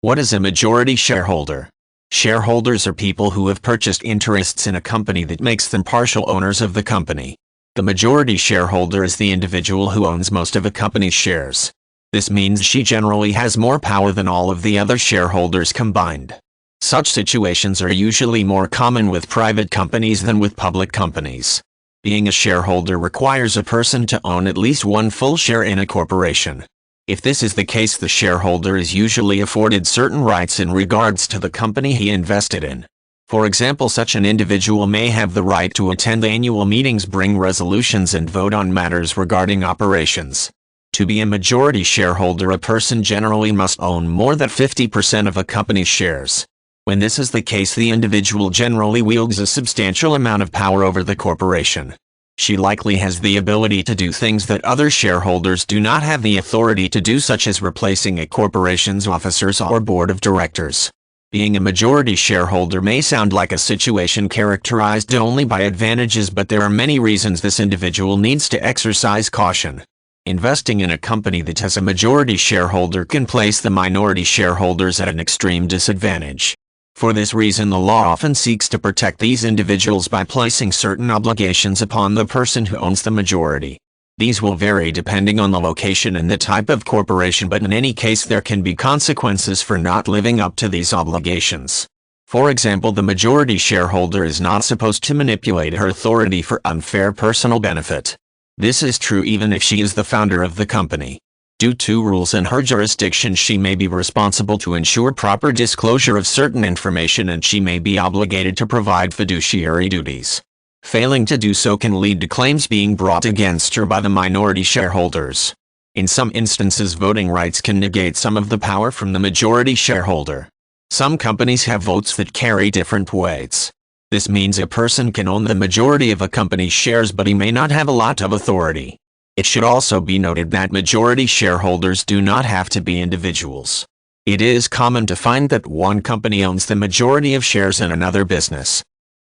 What is a majority shareholder? Shareholders are people who have purchased interests in a company that makes them partial owners of the company. The majority shareholder is the individual who owns most of a company's shares. This means she generally has more power than all of the other shareholders combined. Such situations are usually more common with private companies than with public companies. Being a shareholder requires a person to own at least one full share in a corporation. If this is the case, the shareholder is usually afforded certain rights in regards to the company he invested in. For example, such an individual may have the right to attend annual meetings, bring resolutions, and vote on matters regarding operations. To be a majority shareholder, a person generally must own more than 50% of a company's shares. When this is the case, the individual generally wields a substantial amount of power over the corporation. She likely has the ability to do things that other shareholders do not have the authority to do, such as replacing a corporation's officers or board of directors. Being a majority shareholder may sound like a situation characterized only by advantages, but there are many reasons this individual needs to exercise caution. Investing in a company that has a majority shareholder can place the minority shareholders at an extreme disadvantage. For this reason, the law often seeks to protect these individuals by placing certain obligations upon the person who owns the majority. These will vary depending on the location and the type of corporation, but in any case there can be consequences for not living up to these obligations. For example, the majority shareholder is not supposed to manipulate her authority for unfair personal benefit. This is true even if she is the founder of the company. Due to rules in her jurisdiction, she may be responsible to ensure proper disclosure of certain information, and she may be obligated to provide fiduciary duties. Failing to do so can lead to claims being brought against her by the minority shareholders. In some instances, voting rights can negate some of the power from the majority shareholder. Some companies have votes that carry different weights. This means a person can own the majority of a company's shares, but he may not have a lot of authority. It should also be noted that majority shareholders do not have to be individuals. It is common to find that one company owns the majority of shares in another business.